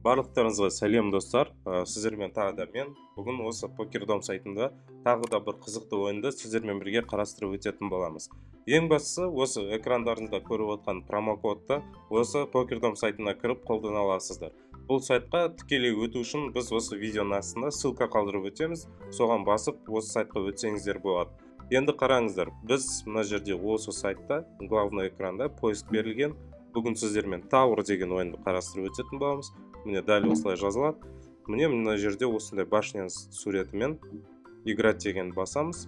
Барлықтарыңызға сәлем достар. Сіздермен тағы да мен бүгін осы покердом сайтында тағы да бір қызықты ойынды сіздермен бірге қарастырып өтетін боламыз. Ең бастысы осы экрандарыңызда көріп отқан промокодты осы покердом сайтына кіріп қолдана аласыздар. Бұл сайтқа тікелей өту үшін біз осы видеоның астында ссылка қалдырып өтеміз. Соған басып осы сайтқа өтсеңіздер болады. Енді қараңыздар, біз мына жерде осы сайтта главный экранда поиск берілген. Бүгін сіздермен Tower деген ойынды қарастырып өтетін боламыз. Міне дәл осылай жазылады. Мына жерде осындай башня суретімен играть деген басамыз.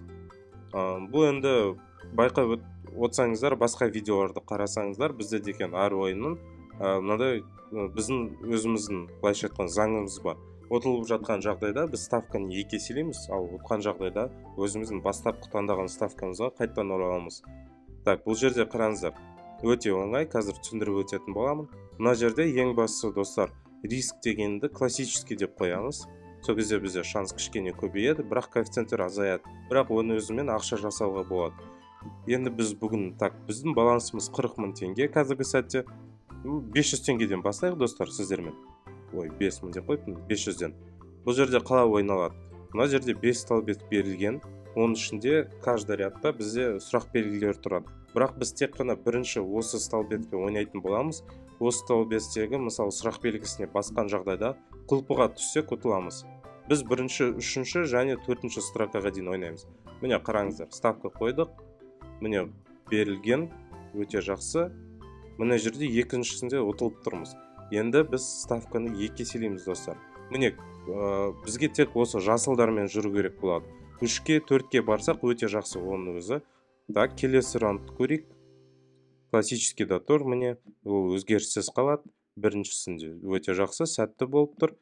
Бұл енді байқап отырсаңыздар, басқа видеоларды қарасаңыздар, бізде деген әр ойынның мынадай біздің өзіміздің былайша айтқан заңымыз бар. Ұтылып жатқан жағдайда біз ставканы 2 еселейміз, ал ұтқан жағдайда өзіміздің бастапқы таңдаған ставкамызға қайтадан ораламыз. Так, бұл жерде қараңыздар, өте оңай, қазір түсіндіріп өтетін боламын. Мына жерде ең бастысы достар, риск дегенді классический деп қоямыз. Сол кезде бізде шанс кішкене көбейеді, бірақ коэффициенттер азаяды. Бірақ оны өзімен ақша жасауға болады. Енді біз бүгін біздің балансымыз 40 000 теңге қазіргі сәтте. 500 теңгеден бастайық достар сіздермен. Ой, 5 000 деп қойыппын, 500-ден. Бұл жерде қалай ойналады? Мына жерде 5 столбец берілген. Оның ішінде каждый рядта бізде сұрақ белгілері тұрады. Бірақ біз тек қана бірінші осы столбецпен ойнайтын боламыз. Осы столбецтегі мысалы сұрақ белгісіне басқан жағдайда құлпыға түссек ұтыламыз. Біз бірінші, үшінші және төртінші строкаға дейін ойнаймыз. Міне қараңыздар, ставка қойдық. Міне берілген, өте жақсы. Мына жерде екіншісінде ұтылып тұрмыз. Енді біз ставканы 2 еселейміз достар. Міне бізге тек осы жасылдармен жүру керек болады. 3-ке, 4-ке барсақ өте жақсы оның өзі. Так, келесі раунд көрейік. Классический да тұр, міне ол өзгеріссіз қалады. Біріншісінде өте жақсы, сәтті болып тұр.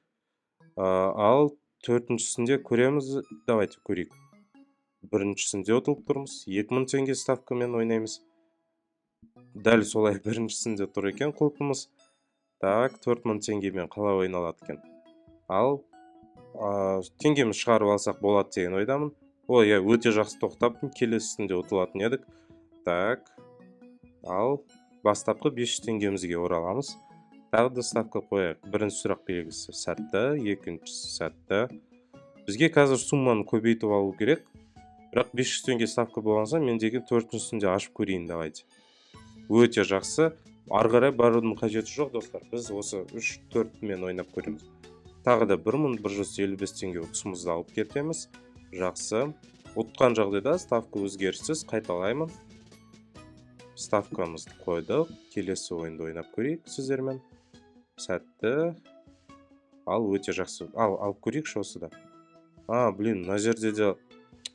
Ал төртіншісінде көреміз, давайте көрейік. Біріншісінде ұтылып тұрмыз, 2000 теңге ставкамен ойнаймыз. Дәл солай біріншісінде тұр екен құлпымыз. Так, 4000 теңгемен қалай ойналады екен. Ал теңгеміз шығарып алсақ болады деген ойдамын. Ой, өте жақсы тоқтаппын, келесісінде ұтылатын едік. Так, ал бастапқы 500 теңгемізге ораламыз. Тағы да ставка қояйық. Бірінші сұрақ белгісі сәтті, екіншісі сәтті. Бізге қазір сумманы көбейтіп алу керек. Бірақ 500 теңге ставка болғанса, мен деген төртіншісінде ашып көрейін, давайте. Өте жақсы. Арғарай барудың қажеті жоқ достар. Біз осы 3-4-мен ойнап көреміз. Тағы да 1155 теңге ұтысымызды алып кетеміз. Жақсы. Ұтқан жағдайда ставка өзгеріссіз қайталаймын. Ставкамызды қойдық. Келесі ойынды ойнап көрейік сіздермен. Сәтті. Ал өте жақсы. Алып көрейікші осы да. Мына жерде де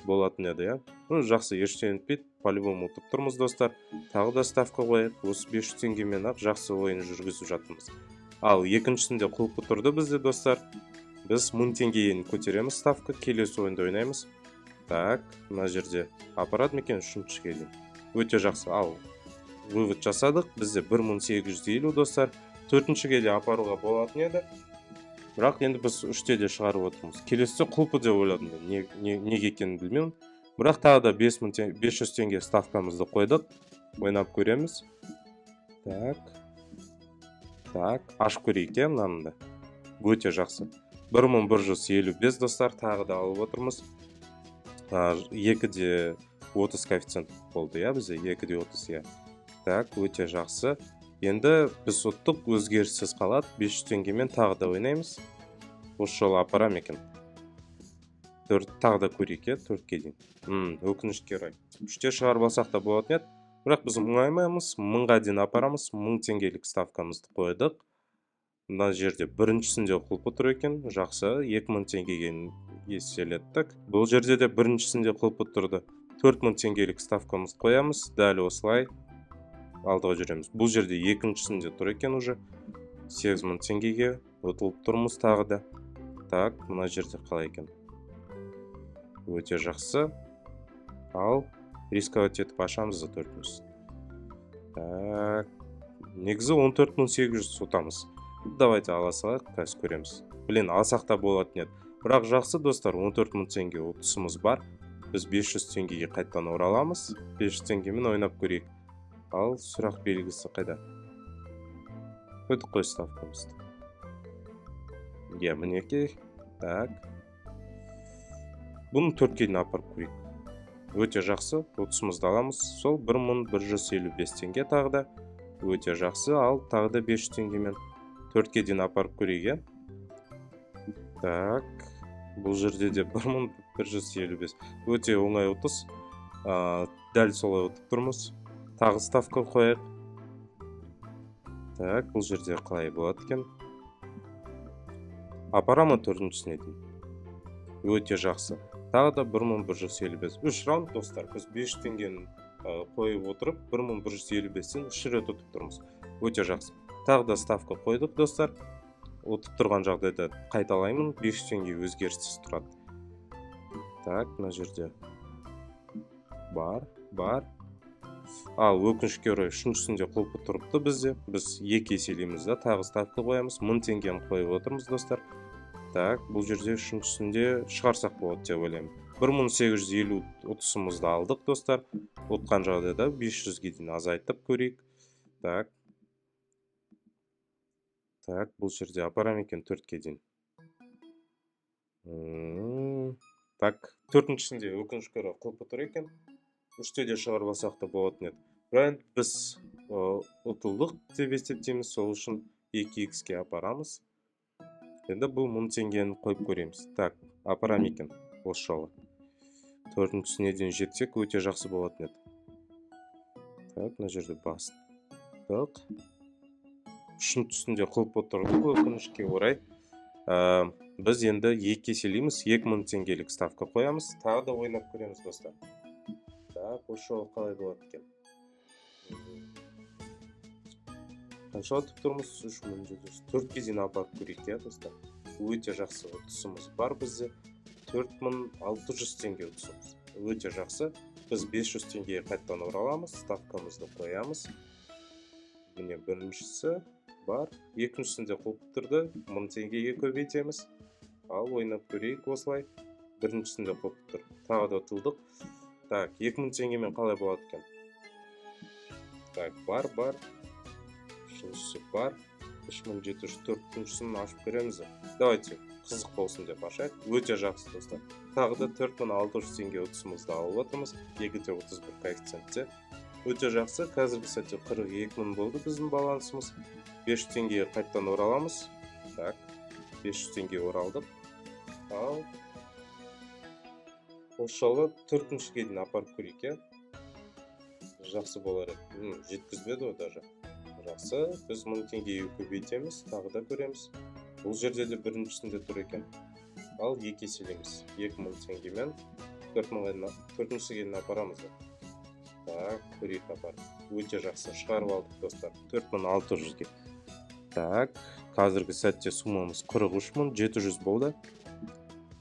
болатын еді, я. Жақсы, ештеңе етпейді. По-любому ұтып тұрмыз достар. Тағы да ставка қойып, осы 500 теңгемен ақ жақсы ойын жүргізіп жатырмыз. Ал екіншісінде құлпы тұрды бізде достар. Біз 1000 теңгені көтереміз ставка, келесі ойында ойнаймыз. Так, мына жерде аппарат мекен үшіншіге дейін. Өте жақсы. Ал вывод жасадық. Бізде 1850 достар. Төртіншіге де апаруға болатын еді. Бірақ енді біз 3-те де шығарып отырмыз. Келесі құлпы деп ойладым. Неге екенін білмеймін. Бірақ тағы да 500 теңге ставкамызды қойдық. Ойнап көреміз. Так, ашып көрейік, мынаны да. Өте жақсы. 1155 достар, тағы да алып отырмыз. 2-де 30 коэффициент болды, бізде 2-де 30. Так, өте жақсы. Енді біз ұттық, өзгеріссіз қалады. 500 теңгемен тағы да ойнаймыз. Осы жолы апарам екен. Тағы да көрейік, 4-ке дейін. Өкінішке орай. 3-те шығарып алсақ та болатын еді. Бірақ біз мұңаймаймыз, 1000-ға дейін апарамыз, 1000 теңгелік ставкамызды қойдық. Мына жерде біріншісінде құлпы тұр екен, жақсы, 2000 теңгеге еселеттік. Бұл жерде де біріншісінде құлпы тұрды. 4000 теңгелік ставкамызды қоямыз, дәл осылай алдыға жүреміз. Бұл жерде екіншісінде тұр екен уже, 8000 теңгеге ұтылып тұрмыз тағы да. Так, мына жерде қалай екен. Өте жақсы. Ал рисковать етіп ашамыз да 400. Так, негізі 14800 ұтамыз. Давайте ала салайық, қазір көреміз. Алсақ та болатын еді. Бірақ жақсы достар, 14000 теңге ұтысымыз бар. Біз 500 теңгеге қайттан ораламыз. 500 теңгемен ойнап көрейік. Ал сұрақ белгісі қайда? Өтіп қой ставкамызды. Иә, мінекей. Так. Бұны 4-ке дейін апарып көрейік. Өте жақсы. Ұтысымызды аламыз. Сол 1155 теңге тағы да. Өте жақсы. Ал тағы да 500 теңгемен 4-ке дейін апарып көрейік. Так. Бұл жерде де 1155. Өте оңай ұтыс. Дәл солай ұтып тұрмыз. Тағы ставка қояйық. Так, бұл жерде қалай болады екен? Апарама 4-шісіне дейін. Өте жақсы. Тағы да 1155. 3 раунд, достар. Біз 5 теңгені қойып отырып, 1155-тен 3 рет ұтып тұрмыз. Өте жақсы. Тағы да ставка қойдық, достар. Ұтып тұрған жағдайда қайталаймын. 5 теңге өзгеріссіз тұрады. Так, мына жерде бар. Ал өкінішке орай 3-сінде құлпы тұрыпты бізде. Біз 2 еселейміз да, тағы ставка қоямыз. 1000 теңгені қойып отырмыз, достар. Так, бұл жерде 3-сінде шығарсақ болады деп ойлаймын. 1850 ұтысымызды алдық, достар. Ұтқан жағдайда 500-ге дейін азайтып көрейік. Так, бұл жерде апарам екен 4-ке дейін. Так, 4-сінде өкінішке орай құлпы тұр екен. 3-те де шығарбасақ та болатын еді. Бірақ біз ұтылдық деп есептейміз, сол үшін 2х-ке апарамыз. Енді бұл 1000 теңгені қойып көреміз. Так, апарам екен осы жолы. 4-сіне дейін жетсек өте жақсы болатын еді. Так, мына жерде бастық. 3-сінде құлып отырдық, өкінішке орай. Біз енді 2 еселейміз, 2000 теңгелік ставка қоямыз. Тағы да ойнап көреміз, достар. Так, осы жолы қалай болады екен? Қанша ұтып тұрмыз? 3700. 4-ке дейін апарып көрейік, достар. Өте жақсы ұтысымыз бар бізде. 4600 теңге ұтысымыз. Өте жақсы. Біз 500 теңгеге қайттан ораламыз. Ставкамызды қоямыз. Міне біріншісі бар. Екіншісінде құлып тұрды. 1000 теңгеге көбейтеміз. Ал ойнап көрейік осылай. Біріншісінде құлып тұр. Тағы да ұтылдық. Так, 2000 теңгемен қалай болады екен? Так, бар. Үшіншісі бар. 3704-шісін ашып көреміз. Давайте, қызық болсын деп ашайық. Өте жақсы, достар. Тағы да 4600 теңге ұтысымызды алып отырмыз. 2-31 коэффициентте. Өте жақсы. Қазіргі сәтте 42000 болды біздің балансымыз. 500 теңгеге қайттан ораламыз. Так, 500 теңге оралдық. Ал осы жолы 4-шіге дейін апарып көрейік. Жақсы болар еді. Жеткізбеді о даже. Жақсы. Біз 1000 теңгеге көбейтеміз. Тағы да көреміз. Бұл жерде де біріншісінде тұр екен. Ал 2 еселейміз. 2000 теңгемен 4-шіге дейін апарамыз. Так, көрейік апарып. Өте жақсы. Шығарып алдық, достар. 4600-ге. Так, қазіргі сәтте сумамыз 43700 болды.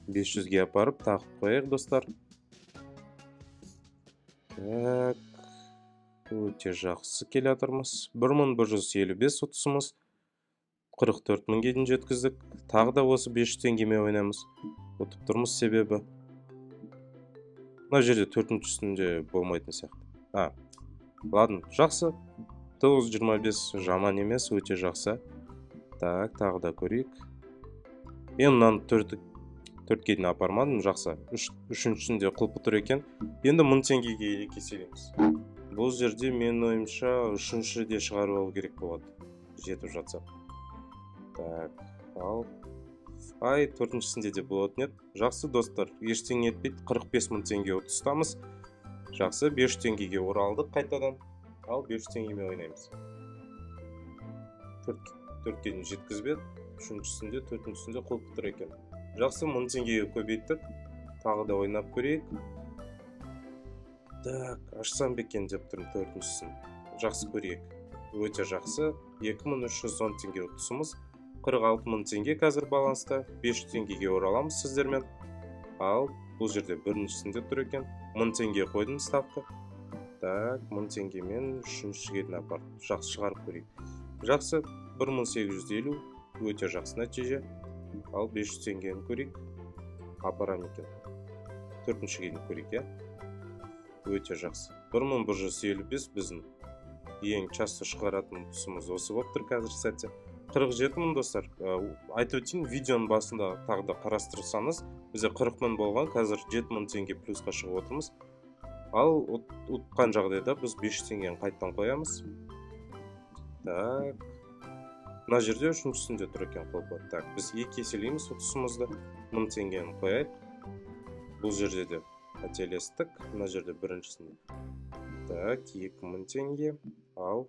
500-ге апарып тағып қояйық, достар. Так, өте жақсы келе жатырмыз. 1155 ұтысымыз. 44000-ге дейін жеткіздік. Тағы да осы 500 теңгеме ойнамыз. Ұтып тұрмыз себебі. Мына жерде 4-шісінде болмайтын сияқты. Ладно, жақсы. 925 жаман емес, өте жақсы. Так, тағы да көрейік. Мынаны 4-ке дейін апармадым, жақсы. 3-шісінде құлпы тұр екен. Енді 1000 теңгеге еселейміз. Бұл жерде мен ойымша 3-ші де шығарып алу керек болады. Жетіп жатсақ. Так, ал. 4-шісінде де болатын еді. Жақсы, достар. Ештеңе етпейді. 45000 теңге ұтыстамыз. Жақсы, 500 теңгеге оралдық қайтадан. Ал 500 теңгеме ойнаймыз. 4-ке дейін жеткізбеді. 3-шісінде, 4-шісінде құлпы тұр екен. Жақсы, 1000 теңгеге көбейттік. Тағы да ойнап көрейік. Так, ашсам бекен деп тұрмын 4-шісін. Жақсы көрейік. Өте жақсы. 2310 теңге ұтысымыз. 46000 теңге қазір баланста. 500 теңгеге ораламыз сіздермен. Ал бұл жерде біріншісінде тұр екен. 1000 теңге қойдым ставка. Так, 1000 теңгемен 3-шіге дейін апарып. Жақсы шығарып көрейік. Жақсы, 1850. Өте жақсы нәтиже. Ал 500 теңгені көрейік. Апарам екен. 4-шіге дейін көрейік, Өте жақсы. 1155 біздің ең часто шығаратын тұсымыз осы болып тұр қазір сәтте. 47 мың достар. Айтып өтейін, видеоның басында тағы да қарастырсаңыз, бізде 40 мың болған, қазір 7 мың теңге плюсқа шығып отырмыз. Ал ұтқан жағдайда біз 500 теңгені қайттан қоямыз. Так, мына жерде үшіншісінде тұр екен қолпа. Так, біз 2 еселейміз ұтысымызды, 1000 теңгені қояйық. Бұл жерде де қателестік, мына жерде біріншісінде. Так, 2000 теңге, ал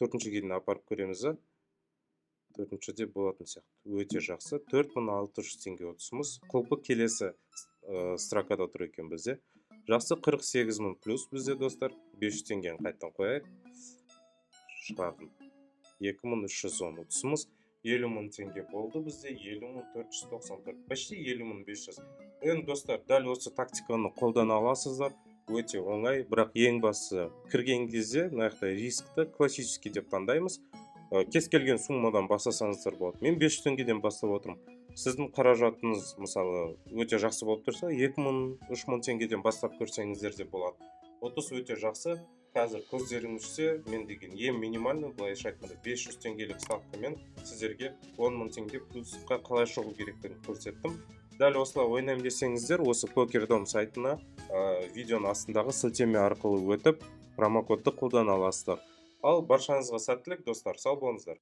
төртіншіге дейін апарып көреміз. Төртіншіде болатын сияқты. Өте жақсы. 4600 теңге ұтысымыз. Құлпы келесі строкада тұр екен бізде. Жақсы, 48 мың плюс бізде достар. 500 теңгені қайттан қояйық. Шығардым. 2310 ұтысымыз. 50 мың теңге болды бізде. 50.494. Почти 50.500. Енді достар, дәл осы тактиканы қолдана аласыздар. Өте оңай, бірақ ең басы кірген кезде мынаяқта рискті классический деп таңдаймыз. Кез келген суммадан бастасаңыздар болады. Мен 500 теңгеден бастап отырмын. Сіздің қаражатыңыз мысалы өте жақсы болып тұрса, 2000-3000 теңгеден бастап көрсеңіздер де болады. Отыз өте жақсы. Қазір көздеріңізше мен деген ең минимальный, былайша айтқанда 500 теңгелік ставкамен сіздерге 10 мың теңге плюсқа қалай шығу керектігін көрсеттім. Дәл осылай ойнаймын десеңіздер, осы PokerDom сайтына видеоның астындағы сілтеме арқылы өтіп, промокодты қолдана аласыздар. Ал баршаңызға сәттілік достар, сау болыңыздар.